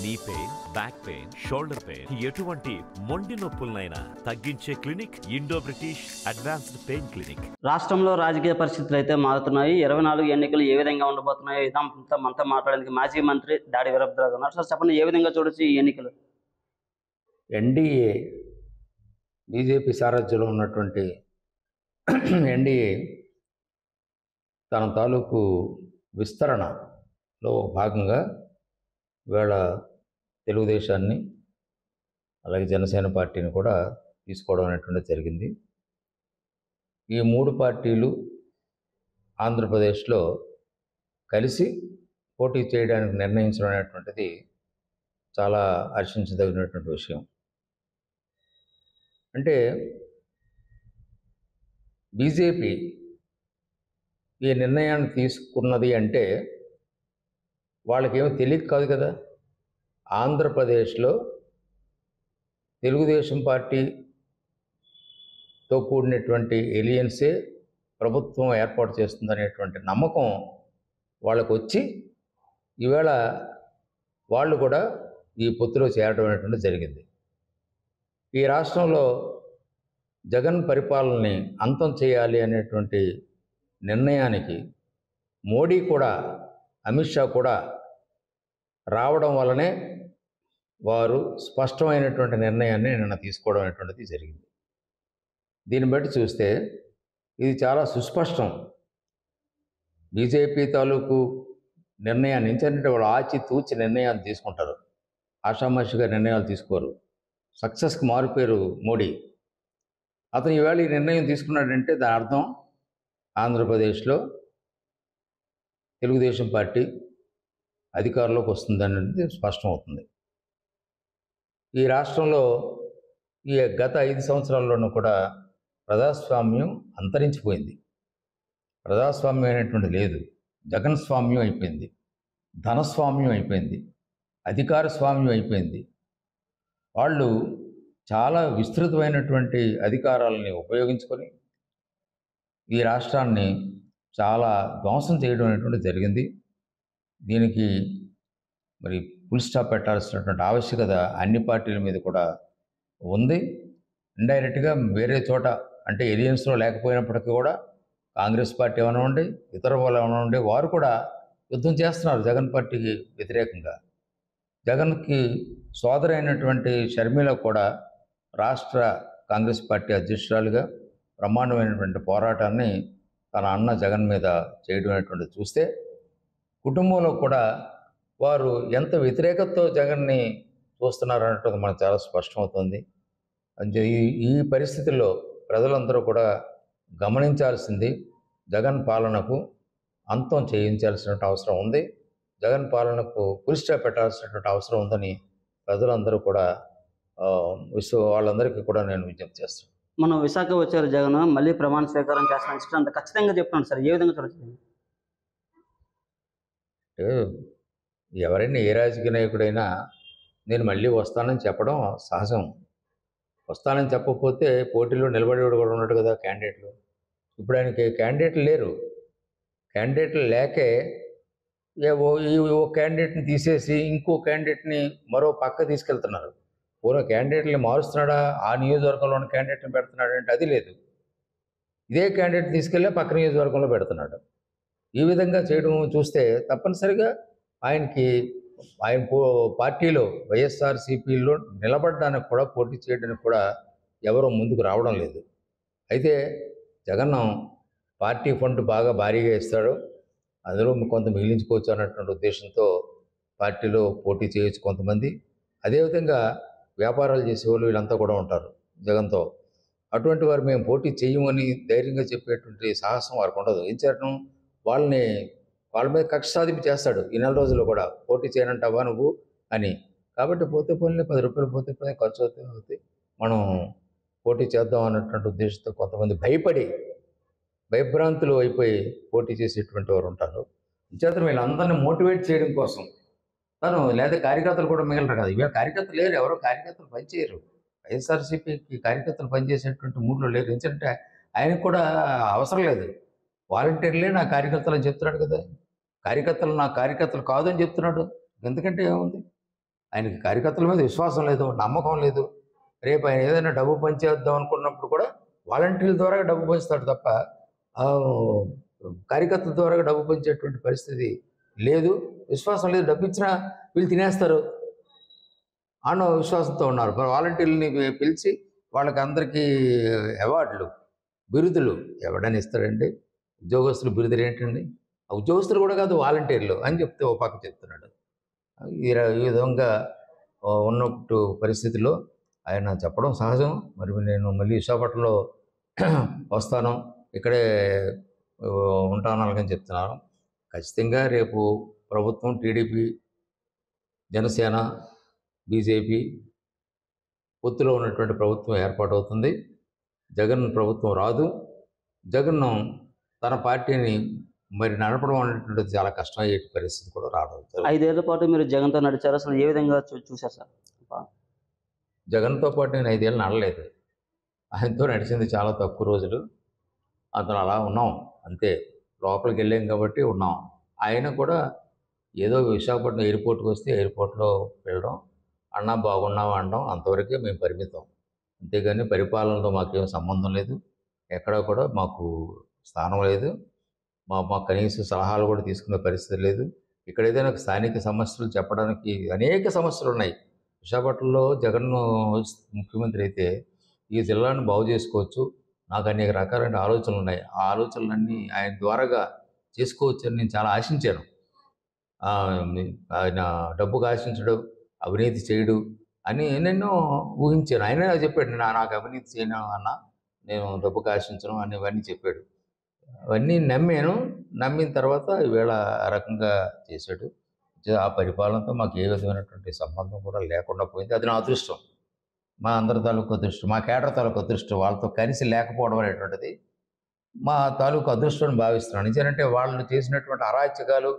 Knee pain, back pain, shoulder pain, ఎటువంటి మొండి నొప్పులనైనా తగ్గించే clinic Indo British advanced pain clinic. రాష్ట్రంలో రాజకీయ పరిస్థితులు అయితే మారుతున్నాయి. 24 ఎన్నికలు ఏ విధంగా ఉండబోతున్నాయో ఇదంతా మనతో మాట్లాడేందుకు మాజీ మంత్రి దాడి వీరభద్రరావు ఉన్నారు. సార్ చెప్పండి, ఏ విధంగా చూడొచ్చు ఈ ఎన్నికలు? ఎన్డీఏ బీజేపీ సారథ్యంలో ఉన్నటువంటి ఎన్డీఏ తన తాలూకు విస్తరణలో భాగంగా ఇవాళ తెలుగుదేశాన్ని అలాగే జనసేన పార్టీని కూడా తీసుకోవడం అనేటువంటిది జరిగింది. ఈ మూడు పార్టీలు ఆంధ్రప్రదేశ్లో కలిసి పోటీ చేయడానికి నిర్ణయించడం అనేటువంటిది చాలా హర్షించదగినటువంటి విషయం. అంటే బీజేపీ ఈ నిర్ణయాన్ని తీసుకున్నది అంటే వాళ్ళకేమో తెలియక కాదు కదా. ఆంధ్రప్రదేశ్లో తెలుగుదేశం పార్టీతో కూడినటువంటి ఎలియన్సే ప్రభుత్వం ఏర్పాటు చేస్తుందనేటువంటి నమ్మకం వాళ్ళకు వచ్చి ఈవేళ వాళ్ళు కూడా ఈ పొత్తులో చేరడం అనేటువంటి జరిగింది. ఈ రాష్ట్రంలో జగన్ పరిపాలనని అంతం చేయాలి అనేటువంటి నిర్ణయానికి మోడీ కూడా, అమిత్ షా కూడా రావడం వల్లనే వారు స్పష్టమైనటువంటి నిర్ణయాన్ని నిన్న తీసుకోవడం అనేటువంటిది జరిగింది. దీన్ని బట్టి చూస్తే ఇది చాలా సుస్పష్టం. బీజేపీ తాలూకు నిర్ణయాన్ని ఏంటంటే వాళ్ళు ఆచితూచి నిర్ణయాలు తీసుకుంటారు, ఆషామాషిగా నిర్ణయాలు తీసుకోరు. సక్సెస్కి మారిపోయారు మోడీ. అతను ఈవేళ ఈ నిర్ణయం తీసుకున్నాడంటే దాని అర్థం ఆంధ్రప్రదేశ్లో తెలుగుదేశం పార్టీ అధికారంలోకి వస్తుందనేది స్పష్టమవుతుంది. ఈ రాష్ట్రంలో ఈ గత 5 సంవత్సరాల్లోనూ కూడా ప్రజాస్వామ్యం అంతరించిపోయింది. ప్రజాస్వామ్యం అనేటువంటి లేదు, జగన్ స్వామ్యం అయిపోయింది, ధనస్వామ్యం అయిపోయింది, అధికార స్వామ్యం అయిపోయింది. వాళ్ళు చాలా విస్తృతమైనటువంటి అధికారాలని ఉపయోగించుకొని ఈ రాష్ట్రాన్ని చాలా ధ్వంసం చేయడం అనేటువంటి జరిగింది. దీనికి మరి ఫుల్ స్టాప్ పెట్టాల్సినటువంటి ఆవశ్యకత అన్ని పార్టీల మీద కూడా ఉంది. ఇండైరెక్ట్గా వేరే చోట అంటే ఎలియన్స్లో లేకపోయినప్పటికీ కూడా కాంగ్రెస్ పార్టీ ఏమైనా ఉండి ఇతర వాళ్ళు ఏమైనా ఉండి వారు కూడా యుద్ధం చేస్తున్నారు జగన్ పార్టీకి వ్యతిరేకంగా. జగన్కి సోదరైనటువంటి షర్మిల కూడా రాష్ట్ర కాంగ్రెస్ పార్టీ అధ్యక్షురాలుగా బ్రహ్మాండమైనటువంటి పోరాటాన్ని తన అన్న జగన్ మీద చేయడం అనేటువంటి చూస్తే కుటుంబంలో కూడా వారు ఎంత వ్యతిరేకతతో జగన్ని చూస్తున్నారు అనేటువంటి మనకు చాలా స్పష్టమవుతుంది. అంటే ఈ పరిస్థితుల్లో ప్రజలందరూ కూడా గమనించాల్సింది జగన్ పాలనకు అంతం చేయించాల్సినటువంటి అవసరం ఉంది, జగన్ పాలనకు ఫుల్ స్టాప్ పెట్టాల్సినటువంటి అవసరం ఉందని ప్రజలందరూ కూడా వాళ్ళందరికీ కూడా నేను విజ్ఞప్తి చేస్తాను. మనం విశాఖ వచ్చారు జగన్, మళ్ళీ ప్రమాణ స్వీకారం చేస్తాను అంత ఖచ్చితంగా చెప్తున్నాను సార్, ఏ విధంగా చూడొచ్చు? అంటే ఎవరైనా ఏ రాజకీయ నాయకుడైనా నేను మళ్ళీ వస్తానని చెప్పడం సహజం. వస్తానని చెప్పకపోతే పోటీలో నిలబడేవాడు కూడా ఉన్నాడు కదా క్యాండిడేట్లు. ఇప్పుడు ఆయనకి క్యాండిడేట్లు లేరు. క్యాండిడేట్లు లేకే ఓ క్యాండిడేట్ని తీసేసి ఇంకో క్యాండిడేట్ని మరో పక్క తీసుకెళ్తున్నారు. పూర్వ క్యాండిడేట్ని మారుస్తున్నాడా, ఆ నియోజకవర్గంలో ఉన్న క్యాండిడేట్ని పెడుతున్నాడు అంటే అది లేదు. ఇదే క్యాండిడేట్ తీసుకెళ్ళి పక్క నియోజకవర్గంలో పెడుతున్నాడు. ఈ విధంగా చేయడం చూస్తే తప్పనిసరిగా ఆయన పార్టీలో వైఎస్ఆర్సీపీలో నిలబడడానికి కూడా పోటీ చేయడానికి కూడా ఎవరూ ముందుకు రావడం లేదు. అయితే జగన్ పార్టీ ఫండ్ బాగా భారీగా ఇస్తాడు, అందులో కొంత మిగిలించుకోవచ్చు అన్నటువంటి ఉద్దేశంతో పార్టీలో పోటీ చేయొచ్చు కొంతమంది. అదేవిధంగా వ్యాపారాలు చేసేవాళ్ళు వీళ్ళంతా కూడా ఉంటారు జగన్తో. అటువంటి వారు మేము పోటీ చేయమని ధైర్యంగా చెప్పేటువంటి సాహసం వారికి ఉండదు. ఏం చేయడం, వాళ్ళ మీద కక్ష సాధింపు చేస్తాడు ఈ 4 రోజుల్లో కూడా. పోటీ చేయనంటావా నువ్వు అని. కాబట్టి పోతే పోనీ 10 రూపాయలు పోతే పోనీ ఖర్చు అవుతాయి, మనం పోటీ చేద్దాం అన్నటువంటి ఉద్దేశంతో కొంతమంది భయభ్రాంతులు అయిపోయి పోటీ చేసేటువంటి వారు ఉంటారు. చేత వీళ్ళందరినీ మోటివేట్ చేయడం కోసం లేదా కార్యకర్తలు కూడా మిగలరు కదా. ఇవాళ కార్యకర్తలు లేరు, ఎవరో కార్యకర్తలు పనిచేయరు. వైఎస్ఆర్సీపీకి కార్యకర్తలు పనిచేసేటువంటి మూడ్లో లేరు. ఎందుకంటే ఆయనకు కూడా అవసరం లేదు. వాలంటీర్లే నా కార్యకర్తలు అని చెప్తున్నాడు కదా. కార్యకర్తలు నా కార్యకర్తలు కాదని చెప్తున్నాడు. ఎందుకంటే ఏముంది, ఆయనకి కార్యకర్తల మీద విశ్వాసం లేదు, నమ్మకం లేదు. రేపు ఆయన ఏదైనా డబ్బు పంచేద్దాం అనుకున్నప్పుడు కూడా వాలంటీర్ల ద్వారా డబ్బు పంచుతాడు తప్ప ఆ, కార్యకర్తల ద్వారా డబ్బు పంచేటువంటి పరిస్థితి లేదు. విశ్వాసం లేదు. డబ్బు ఇచ్చినా వీళ్ళు తినేస్తారు అన్న విశ్వాసంతో ఉన్నారు. మరి వాలంటీర్లని పిలిచి వాళ్ళకి అందరికీ అవార్డులు, బిరుదులు ఎవడని ఇస్తాడండి? ఉద్యోగస్తులు బిరుదులు ఏంటండి? ఆ ఉద్యోగస్తులు కూడా కాదు, వాలంటీర్లు అని చెప్తే ఓ పక్క చెప్తున్నాడు. ఈ విధంగా ఉన్నట్టు పరిస్థితిలో ఆయన చెప్పడం సహజం. మరి నేను మళ్ళీ విశాఖపట్నంలో వస్తాను, ఇక్కడే ఉంటాను అలాగని చెప్తున్నాను. ఖచ్చితంగా రేపు ప్రభుత్వం టీడీపీ, జనసేన, బీజేపీ పొత్తులో ఉన్నటువంటి ప్రభుత్వం ఏర్పాటు అవుతుంది. జగన్ ప్రభుత్వం రాదు. జగన్ తన పార్టీని మరి నడపడం అనేటువంటిది చాలా కష్టమయ్యే పరిస్థితి కూడా రావడం. 5 ఏళ్ల పాటు మీరు జగన్తో నడిచారు, అసలు ఏ విధంగా చూశారు సార్? జగన్తో పాటు నేను 5 ఏళ్ళు నడలేదు. ఆయనతో నడిచింది చాలా తక్కువ రోజులు. అతను అలా ఉన్నాం అంతే, లోపలికి వెళ్ళాం కాబట్టి ఉన్నాం. ఆయన కూడా ఏదో విశాఖపట్నం ఎయిర్పోర్ట్కి వస్తే ఎయిర్పోర్ట్లో వెళ్ళడం, అన్నా బాగున్నావా అనడం, అంతవరకే మేము పరిమితం. అంతేగాని పరిపాలనతో మాకేం సంబంధం లేదు. ఎక్కడా కూడా మాకు స్థానం లేదు. మా కనీస సలహాలు కూడా తీసుకునే పరిస్థితి లేదు. ఇక్కడ ఏదైనా స్థానిక సమస్యలు చెప్పడానికి అనేక సమస్యలు ఉన్నాయి. విశాఖపట్నంలో జగన్ ముఖ్యమంత్రి అయితే ఈ జిల్లాను బాగు చేసుకోవచ్చు, నాకు అనేక రకాలైన ఆలోచనలు ఉన్నాయి. ఆ ఆలోచనలన్నీ ఆయన ద్వారాగా చేసుకోవచ్చు అని నేను చాలా ఆశించాను. ఆయన డబ్బుకు ఆశించడు, అవినీతి చేయడు అని ఎన్నెన్నో ఊహించాను. ఆయనే చెప్పాడు, నాకు అవినీతి చేయను అన్న, నేను డబ్బుకు ఆశించను అని ఇవన్నీ చెప్పాడు. అవన్నీ నమ్మాను. నమ్మిన తర్వాత ఈవేళ ఆ రకంగా చేశాడు. ఆ పరిపాలనతో మాకు ఏ విధమైనటువంటి సంబంధం కూడా లేకుండా పోయింది. అది నా అదృష్టం, మా అందరి తాలూకు అదృష్టం, మా కేడర్ తాలూకు అదృష్టం. వాళ్ళతో కలిసి లేకపోవడం అనేటువంటిది మా తాలూకు అదృష్టం అని భావిస్తున్నాను. ఎందుకంటే వాళ్ళు చేసినటువంటి అరాచకాలు,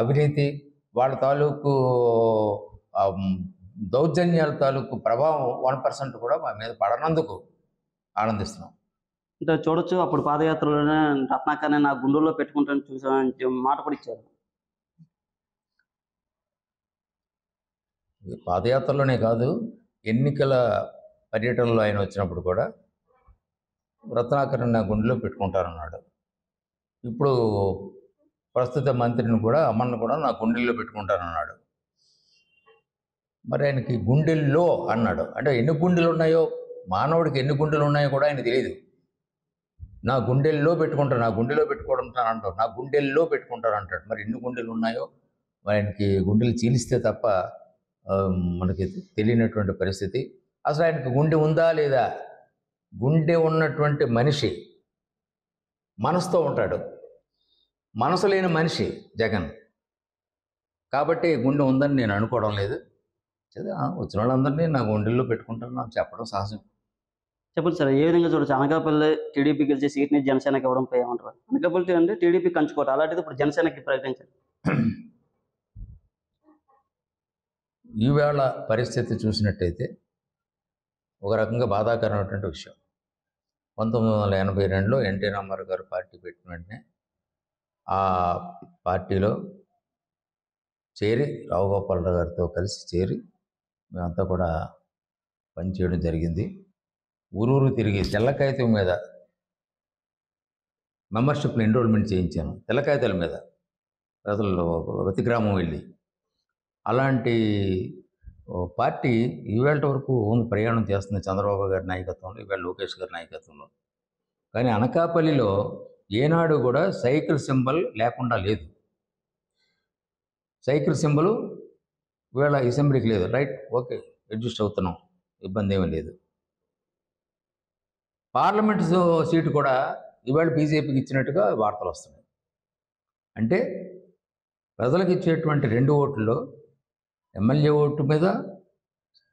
అవినీతి, వాళ్ళ తాలూకు దౌర్జన్యాల తాలూకు ప్రభావం 1% కూడా మా మీద పడనందుకు ఆనందిస్తున్నాం. అంటే చూడొచ్చు, అప్పుడు పాదయాత్రలోనే రత్నాకర్ని నా గుండెల్లో పెట్టుకుంటాను చూసామని మాట కూడా ఇచ్చారు. పాదయాత్రలోనే కాదు, ఎన్నికల పర్యటనలో ఆయన వచ్చినప్పుడు కూడా రత్నాకర్ని నా గుండెలో పెట్టుకుంటారన్నాడు. ఇప్పుడు ప్రస్తుత మంత్రిని కూడా, అమ్మను కూడా నా గుండెల్లో పెట్టుకుంటానన్నాడు. మరి ఆయనకి గుండెల్లో అన్నాడు అంటే ఎన్ని గుండెలు ఉన్నాయో, మానవుడికి ఎన్ని గుండెలు ఉన్నాయో కూడా ఆయన తెలియదు. నా గుండెల్లో పెట్టుకుంటాను, నా గుండెలో పెట్టుకుంటాను అంటాడు, నా గుండెల్లో పెట్టుకుంటాను అంటాడు. మరి ఎన్ని గుండెలు ఉన్నాయో ఆయనకి గుండెలు చీలిస్తే తప్ప మనకి తెలియనటువంటి పరిస్థితి. అసలు ఆయనకి గుండె ఉందా లేదా? గుండె ఉన్నటువంటి మనిషి మనసుతో ఉంటాడు, మనసు లేని మనిషి జగన్. కాబట్టి గుండె ఉందని నేను అనుకోవడం లేదు. వచ్చిన వాళ్ళందరినీ నా గుండెల్లో పెట్టుకుంటాను నాకు చెప్పడం సహజం. చెప్పండి సార్, ఏ విధంగా చూడొచ్చు? అనకాపల్లి టీడీపీ గెలిచే సీట్ని జనసేనకి ఇవ్వడంపై ఏమంటారు? అనకాపల్లి అంటే టీడీపీ కంచుకోట, అలాంటిది ఇప్పుడు జనసేనకి ప్రకటించారు. ఈవేళ పరిస్థితి చూసినట్టయితే ఒక రకంగా బాధాకరమైనటువంటి విషయం. 1982లో ఎన్టీ రామారావు గారు పార్టీ పెట్టిన వెంటనే ఆ పార్టీలో చేరి, రావుగోపాలరావు గారితో కలిసి చేరి మేమంతా కూడా పనిచేయడం జరిగింది. ఊరూరు తిరిగి తెల్ల కాగితం మీద మెంబర్షిప్లు ఎన్రోల్మెంట్ చేయించాను, తెల్ల కాగితాల మీద, ప్రజల్లో ప్రతి గ్రామం వెళ్ళి. అలాంటి పార్టీ ఈవేళ వరకు ప్రయాణం చేస్తుంది చంద్రబాబు గారి నాయకత్వంలో, ఈవేళ లోకేష్ గారి నాయకత్వంలో. కానీ అనకాపల్లిలో ఏనాడు కూడా సైకిల్ సింబల్ లేకుండా లేదు. సైకిల్ సింబల్ ఈవేళ అసెంబ్లీకి లేదు. రైట్, ఓకే, అడ్జస్ట్ అవుతున్నాం, ఇబ్బంది ఏమీ లేదు. పార్లమెంట్ సీటు కూడా ఈవేళ బీజేపీకి ఇచ్చినట్టుగా వార్తలు వస్తున్నాయి. అంటే ప్రజలకు ఇచ్చేటువంటి 2 ఓట్లలో ఎమ్మెల్యే ఓటు మీద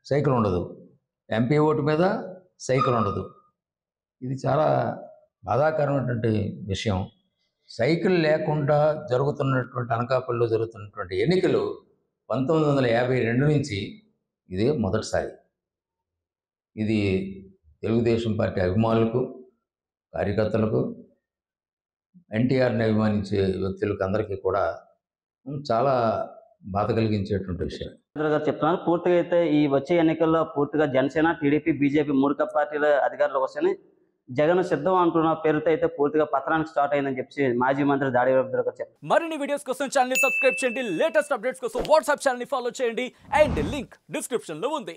సైకిల్ ఉండదు, ఎంపీ ఓటు మీద సైకిల్ ఉండదు. ఇది చాలా బాధాకరమైనటువంటి విషయం. సైకిల్ లేకుండా జరుగుతున్నటువంటి అనకాపల్లిలో జరుగుతున్నటువంటి ఎన్నికలు 1952 నుంచి ఇదే మొదటిసారి. ఇది తెలుగుదేశం పార్టీ అభిమానులకు, కార్యకర్తలకు, ఎన్టీఆర్ని అభిమానించే వ్యక్తులకు అందరికీ కూడా చాలా బాధ కలిగించేటువంటి విషయం. గారు చెప్తున్నారు పూర్తిగా అయితే ఈ వచ్చే ఎన్నికల్లో పూర్తిగా జనసేన, టీడీపీ, బీజేపీ 3 పార్టీల అధికారులకు వస్తేనే జగన్ సిద్ధం అంటున్న పేరుతో అయితే పూర్తిగా పత్రానికి స్టార్ట్ అయిందని చెప్పి మాజీ మంత్రి దాడి వీరభద్ర గారు చెప్పారు. మరిన్ని వీడియోస్ కోసం ఛానల్ ని సబ్స్క్రైబ్ చేయండి, లేటెస్ట్ అప్డేట్స్ కోసం వాట్సాప్ ఛానల్ ని ఫాలో చేయండి అండ్ లింక్ డిస్క్రిప్షన్ లో ఉంది.